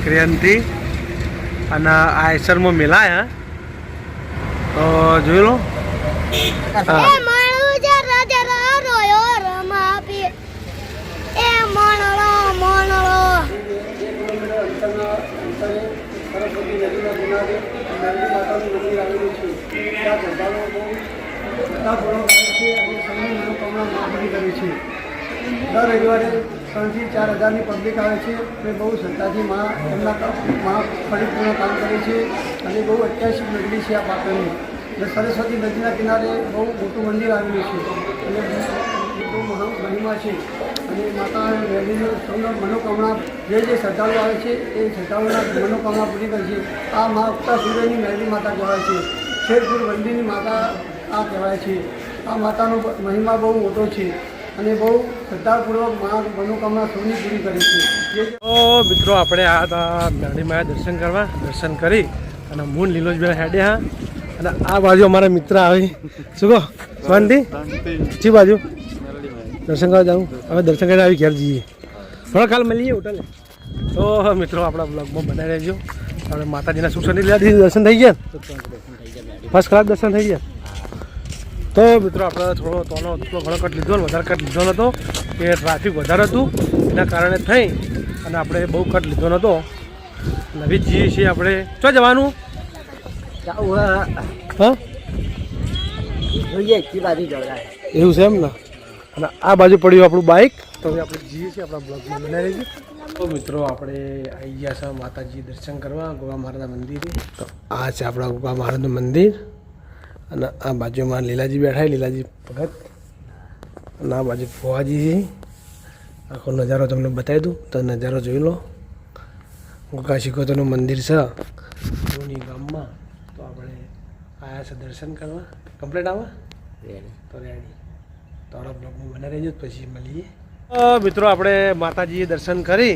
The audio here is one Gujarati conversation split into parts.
ક્રેનથી અને આયસરમાં મેલાયા તો જોઈ લો. સરસ્વતી નદીના કિનારે મેરડી માતાનું મંદિર આવેલું છે. ત્યાં શ્રદ્ધાળુઓ બહુ શ્રદ્ધાપૂર્વક આવે છે અને સૌની મનોકામના પૂરી કરે છે. દર રવિવારે 3,000 થી 4,000ની પબ્લિક આવે છે અને બહુ શ્રદ્ધાથી એમના પરિપૂર્ણ કામ કરે છે અને બહુ ઐતિહાસિક નગરી છે આ પાટણની. અને સરસ્વતી નદીના કિનારે બહુ મોટું મંદિર આવેલું છે અને બહુ મહાન મહિમા છે. અને માતા મેરડીનું સૌના મનોકામના જે શ્રદ્ધાળુ આવે છે એ શ્રદ્ધાળુના મનોકામના પૂરી કરે છે. આ મા ઉગતા સૂર્યની મેરડી માતા કહેવાય છે. શેરપુર વંડીની માતા આ કહેવાય છે. આ માતાનો મહિમા બહુ મોટો છે અને બહુ શ્રદ્ધાપૂર્વક મા મનોકામના સૌની પૂરી કરે છે. તો મિત્રો આપણે આ હતા મેરડી માયા દર્શન કરવા. દર્શન કરી અને મૂન લીલોજબેન હેડ્યા અને આ બાજુ અમારા મિત્ર આવી. શું કહો શાંતિ? જી બાજુ દર્શન કરવા જાઉં. હવે દર્શન કરીને આવી ઘેર જઈએ. થોડા કાલ મળીએ હોટલે. તો મિત્રો આપણા બ્લોગમાં બનાવી રહેજો. આપણે માતાજીના સુખ શાંતિ લીધા દર્શન થઈ ગયા. ફર્સ્ટ ક્લાસ દર્શન થઈ ગયા. તો મિત્રો આપણે થોડો ઘણો કટ લીધો ને વધારે કટ લીધો નહોતો કે ટ્રાફિક વધારે હતું એના કારણે થઈ અને આપણે બહુ કટ લીધો નહોતો. નવી જઈએ છીએ આપણે. શું જવાનું? હા એવું છે એમ ને. અને આ બાજુ પડ્યું આપણું બાઇક. તો હવે આપણે જઈએ છીએ આપણા બ્લોગમાં બનાવી રહીએ. તો મિત્રો આપણે આવી ગયા છે માતાજી દર્શન કરવા ગોગા મહારાજના મંદિરે. તો આ છે આપણા ગોગા મહારાજનું મંદિર અને આ બાજુમાં લીલાજી બેઠા લીલાજી ભગત અને આ બાજુ ફુવાજી છે. આખો નજારો તમને બતાવી દઉં તો નજારો જોઈ લો. ગોગા શિકોતરનું મંદિર છે જૂની ગામમાં. તો આપણે આવ્યા છે દર્શન કરવા. કમ્પ્લીટ આવે તો રેડી. તો આપણા બ્લોગમાં બને રહેજો પછી મળીએ. મિત્રો આપણે માતાજીએ દર્શન કરી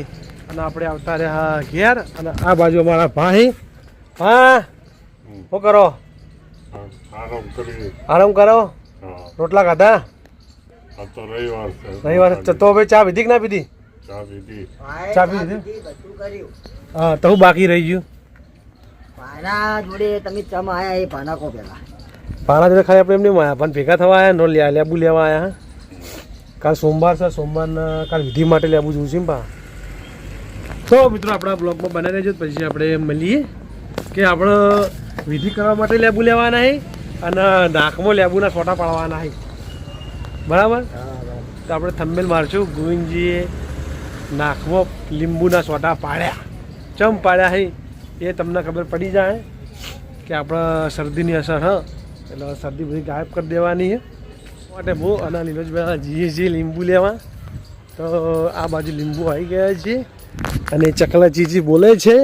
અને આપણે આવતા રહ્યા ઘેર. અને આ બાજુ અમારા ભાઈ. હા શું કરો? આરામ કરો. રોટલા ખાધા? રવિવાર તો ભાઈ ચા પીધી કે ના પીધી? ચા પીધી. હા તો હું બાકી રહી ગયું. પાના જોડે તમે ચમ આયા એ પાના કો પેલા પાના જોડે ખાલી આપણે એમ નહીં આવ્યા પણ ભેગા થવા આવ્યા નો લેબુ લેવા આવ્યા. કાલ સોમવાર છે. સોમવારના કાલ વિધિ માટે લેબુ જોઉં છે પા. તો મિત્રો આપણા બ્લોગમાં બનાવી રહેજો પછી આપણે મળીએ કે આપણે વિધિ કરવા માટે લેબુ લેવાના છે અને નાકમાં લેબુના છોટા પાડવાના છે. બરાબર? તો આપણે થંબનેલ મારશું ગોવિંદજીએ નાકમાં લીંબુના છોટા પાડ્યા. ચમ પાડ્યા છે એ તમને ખબર પડી જાય કે આપણા શરદીની અસર હ એટલે શરદી બધી ગાયબ કરી દેવાની છે. માટે હું અને લીલોજભાઈ જઈએ છીએ લીંબુ લેવા. તો આ બાજુ લીંબુ આવી ગયા છે અને ચકલા ચીચી બોલે છે.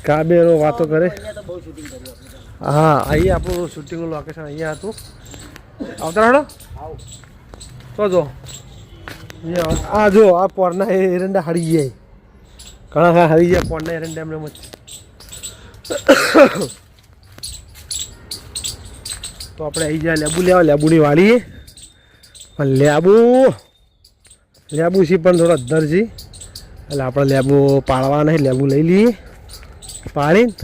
કાબેરો વાતો કરે. હા અહીંયા આપણું શૂટિંગનું લોકેશન અહીંયા હતું. આવતા હેડો તો જો આ જો આ પોરના એરંડા હળી જાય. ઘણા હળી જાય પોરના એરંડા એમને મત. તો આપણે આવી જાય લેબુ લેવા. લેબુની વાળી પણ લેબુ છે પણ થોડા અધર છે એટલે આપણે લેબુ પાડવા નહીં. લેબુ લઈ લઈએ પાડીને.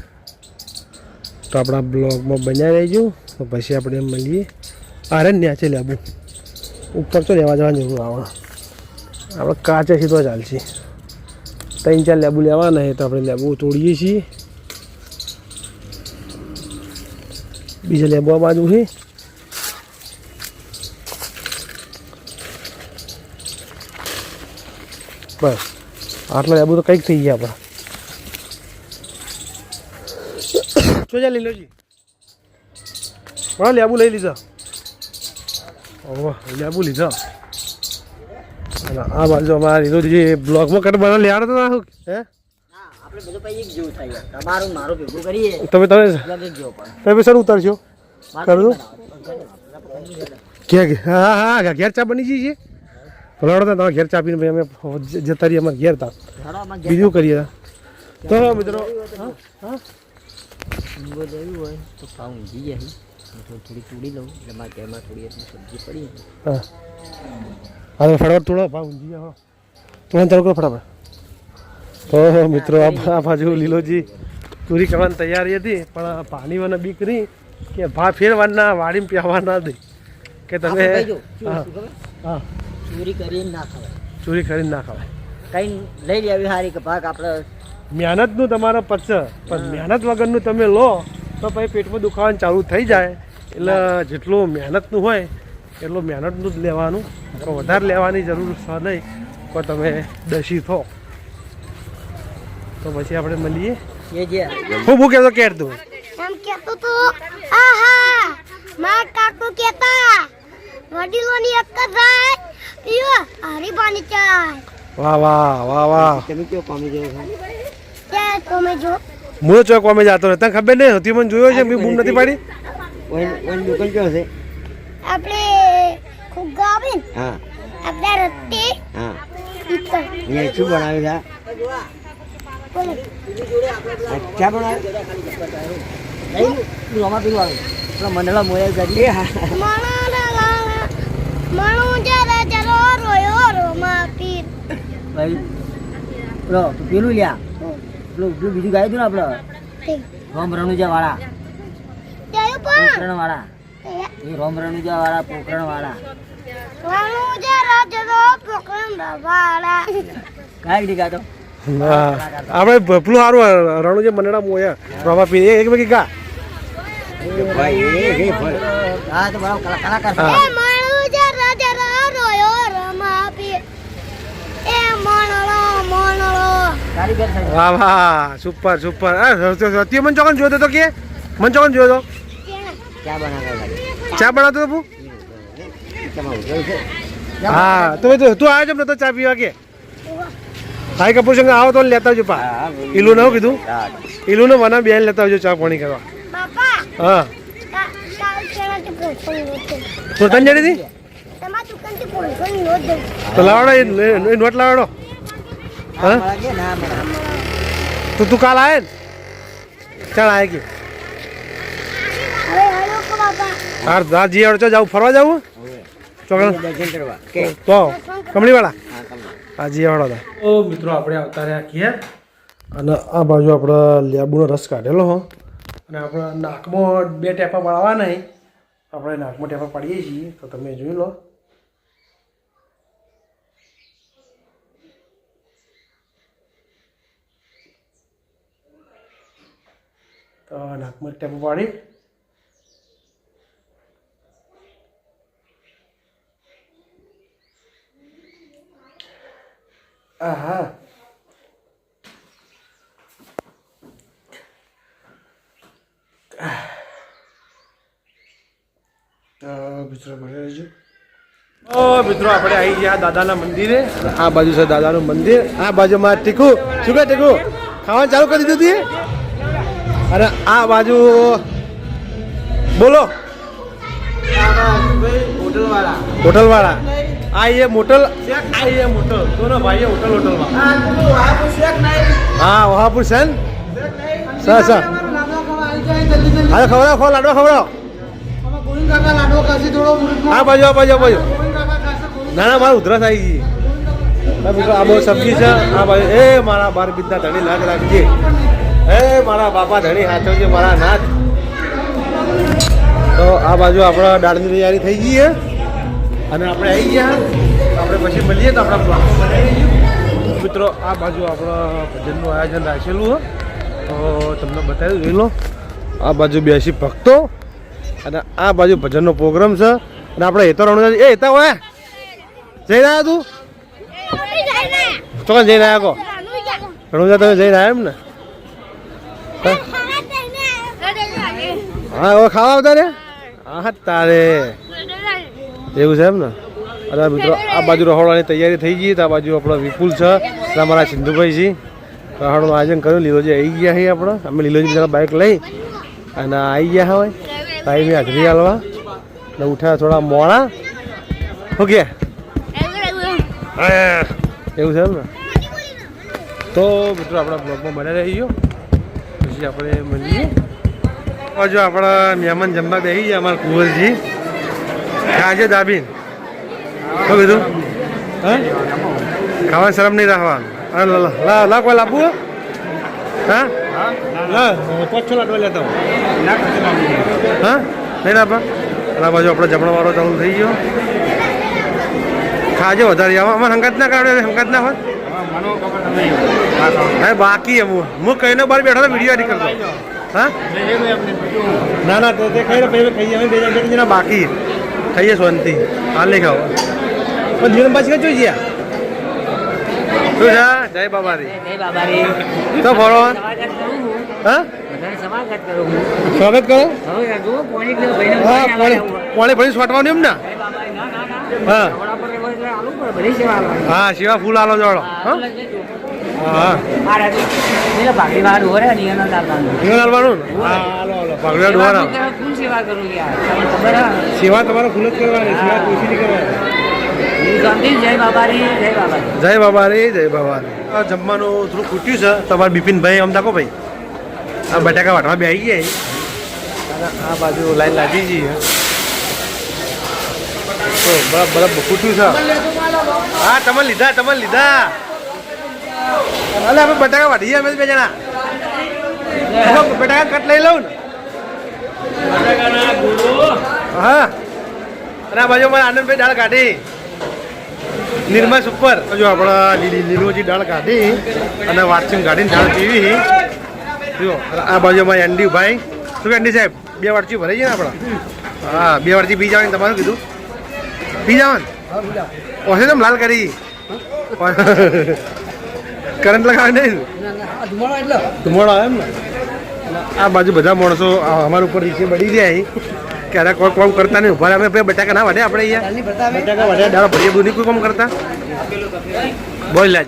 તો આપણા બ્લોગમાં બનાવી રહીજો તો પછી આપણે એમ મળીએ. અરે ન્યા છે લેબુ ઉપર તો લેવા જવાની જરૂર આવે. આપણે કાચે સીધો ચાલશે. 3-4 લેબુ લેવાના તો આપણે લેબુ તોડીએ છીએ. બીજા લેબુ આ બાજુ છે. બસ આટલા લેબુ તો કંઈક થઈ ગયા આપણા. શું છે લીલોજી? બરાબર લેબુ લઈ લીધા. લેબુ લીધા. અને આ બાજુ અમારા લીલોજી બ્લોગમાં કટ બના લેવાનો તો હે તમે સર ઉતારશો કરું હા હા ઘેર ચા બની જઈએ. ફલાડો તમે ઘેર ચા પીને અમે જતા રહીએ અમારે ઘેર તા બીજું કરીએ. તો મિત્રો હા તો પાઉં ઊંઘી જાય થોડી ચૂડી લઉં એટલે મારે ઘરમાં થોડી એટલી સબ્જી પડી. હા હવે ફટાફટ થોડો ભાવ ઊંઘી જાઓ. તો ચાલુ કરો ફટાફટ. તો મિત્રો આ બાજુ લીલોજી પૂરી કરવાની તૈયારી હતી પણ પાણી મને બીક રહી કે ફેરવાના વાડીમાં પ્યાવા ના દે કે તમે હા હા ચોરી કરીને ના ખવાય, ચોરી કરીને ના ખવાય. કઈ લઈ લેવી સારી કે ભાગ આપણે મહેનતનું તમારે પચશે પણ મહેનત વગરનું તમે લો તો પછી પેટમાં દુખાવાનું ચાલુ થઈ જાય. એટલે જેટલું મહેનતનું હોય એટલું મહેનતનું જ લેવાનું, તો વધારે લેવાની જરૂર છે નહીં. તો તમે દસી થો તો પછી આપણે મળીએ. એ જે હું કહેતો કેર તું એમ કહેતો તો આહા મારા કાકુ કહેતા વડીલોની એક જ રાય પીવો હારી પાણી ચાય. વાહ વાહ વાહ વાહ. તમે કયો પામી જેવો છે ત્યાં તમે જો હું ચોક અમે જતો ને તને ખબર નહીં હતી, મને જોયો છે મેં બૂમ નથી પાડી. ઓન દુકાન કયો છે? આપણે ખુગ્ગા આવે ને હા આપણે રત્તે હા. ઈતર અહીંયા શું બનાવ્યું છે? બોલો ચા બનાવ્યું? લોમા પીવું આવે પેલા મંડળા મોયા કરી મણો જરા જરો રોયો રોમા પીર. ભાઈ પેલો પેલું લ્યા પેલું બીજું ગાય હતું ને આપણે રોમ રણુજા વાળા, જયો પણ પોખરણ વાળા, એ રોમ રણુજા વાળા પોખરણ વાળા મણો જરા જરો પોકરણ વાળા. કાંઈ નહીં ગાતો. આપણે પેલું સારું રણું જે મંડળા મોયા રવા પી એક બે ગા. હા તો બરાબર કલાકાર છે. એ મણો જરા જરા રોયો રોમા પીર. એ મણળો મણળો કારીગર છે. વાહ વાહ સુપર સુપર. સત્ય મન ચોકન જોયો તો કે મન ચોકન જોયો તો ચા બનાવવા ચા બનાવતો તો હા તો તું આવ્યો છે ને તો ચા પીવા કે ભાઈ કપૂર સંગ આવો તો લેતા આવજો પા. ઈલું ના કીધું ઈલું ને મને બેન લેતા આવજો ચા પાણી કરવા. બાપા હા કાલ શેનાથી પોષણ નહોતું. સુરતન જડી હતી તમારા દુકાનથી પોષણ નહોતું. તો લાવડો એ નોટ લાવડો. હા ના મળે. તો તું કાલ આય ને ચાલ આય કે હવે હલો કો બાપા હા જી આવડે જાવ ફરવા જવું ચોકન દર્શન કરવા કે તો કમળીવાળા હા તમને હા જી આવડો હતા. તો મિત્રો આપણે આવતા રહ્યા ઘેર અને આ બાજુ આપણે લેબુનો રસ કાઢેલો હો અને આપણે નાકમાં 2 ટેપા પાડવા નહીં, આપણે નાકમાં ટેપા પાડીએ છીએ તો તમે જોઈ લો. તો નાકમાં ટેપા પાડી હા મિત્રો આપણે આવી ગયા દાદાના મંદિરે. આ બાજુ છે દાદાનું મંદિર, આ બાજુમાં ટીકું શું કહે ટીકું ખાવાનું ચાલુ કરી દીધું હતી. અને આ બાજુ બોલો होटल वाला आइए मोटल आइए मोटल दोनों भाई है होटल होटल वाला हाँ वहापुर सेन सर सर अरे खबर खो लाडो खबर हाँ बाजू बाजू बाजू ना ना मार उधर आई गई आ बहुत सब्जी से हाँ भाई ए मारा बार बिद्दा धनी लाग રાખજે ए मारा बापा धनी हाथो जे मारा नाथ. તો આ બાજુ આપણા દાળની તૈયારી થઈ ગઈ છે અને આપણે આવી ગયા. આપણે પછી મળીએ તો આપણા બ્લોગમાં બનાવી દઈએ મિત્રો. આ બાજુ આપણા ભજનનું આયોજન રાખેલું હોય તો તમને બતાવી જોઈ લો. આ બાજુ બેસી ભક્તો અને આ બાજુ ભજનનો પ્રોગ્રામ છે. અને આપણે હેતો રણુજા એ હેતા હોય જઈને આવ્યો તું ચોક્કસ જઈને આવ્યો કહો રણુજા તમે જઈને આવ્યો એમ ને હા હવે ખાવા આવતા રે હા તારે એવું છે એમ ને. અરે મિત્રો આ બાજુ રહોડવાની તૈયારી થઈ ગઈ. તો આ બાજુ આપણો વિપુલ છે અને અમારા સિંધુભાઈ છે રહોડનું આયોજન કર્યું. લીલોજી આવી ગયા છીએ આપણે. અમે લીલોજી જરા બાઇક લઈ અને આવી ગયા હોય ટાઈમે હાજરી હાલવા ને ઉઠ્યા થોડા મોડા ઓકે એવું છે એમ ને. તો મિત્રો આપણા બ્લોગમાં બન્યા રહી ગયો પછી આપણે મળીએ. જો આપણા મહેમાન જમવા બેસી ગયા અમારા કુંવરજી આજે દાબીન શું કીધું હા ખાવા શરમ નહીં રાખવાનું. હા લા લા કોઈ લાવવું હે? હા લા 5-6 લાડવા લેતા હો હા નહીં લાવવા આ બાજુ આપણે જમણવારો ચાલુ થઈ ગયો ખાજો વધારે અમારે હંગાત ના કાઢે હંગાત ના હોય હા બાકી હું કહીને બહાર બેઠો વિડીયો એડિટ કરતો હા ના ના તે ખાઈ પછી ખાઈએ અમે બે જણા બાકી ખાઈએ શાંતિ હાલ નહીં ખાવ પણ જીવન પાછી જોઈ ગયા શું છે જય બાબારી જય બાબારી તો ફળો હા બધાને સ્વાગત કરું સ્વાગત કરો હવે જુઓ પોણી કિલો ભાઈને હા પોણે ભણી છોટવાનું એમ ને હા આલુ પર બધી સેવા આલવાની હા શિવા ફૂલ આલો જોડો હા હા મારે પેલા ભાગી વાર હોરે ની એનો દાદાનું જીવન આલવાનું ને હા હાલો હાલો ભાગલા ડોહાના ફૂલ સેવા કરું યાર તમને ખબર હા સેવા તમારે ફૂલ જ કરવાની સેવા કોશી નહીં કરવાની જય બાબારી જય બાબારી જય બાબારી જય બાબારી આ જમવાનું થોડું ખૂટ્યું છે તમારે બિપિનભાઈ આમ તાકો ભાઈ આ બટાકા વાટવા બે આવી ગયા અને આ બાજુ લાઈન લાગી ગઈ તો બરાબર ખૂટ્યું છે હા તમે લીધા અલે અમે બટાકા વાટીએ અમે બે જણા બટાકા કટ લઈ લઉં ને હા અને આ બાજુ મારે આનંદભાઈ દાળ કાઢી નિર્મા સુપર જો આપણા લીલોજી દાળ કાઢી અને વાટસીમ કાઢીને દાળ પીવી જો આ બાજુમાં એન્ડી ભાઈ શું એન્ડી સાહેબ 2 વાટકી ભરાઈ જાય ને આપણા હા 2 વાટકી પી જવાની તમારું કીધું પી જવાનું ઓછે તમે લાલ કરી કરંટ લગાવે નહીં ધુમાડો આવે એમ ને આ બાજુ બધા માણસો અમારા ઉપર નીચે બળી જાય ક્યારે કોઈ કામ કરતા નહીં ઉભા અમે બટાકા ના વાટે આપણે અહીંયા બટાકા વાટે દાળ ભરીએ બધું કોઈ કામ કરતા બોલ લે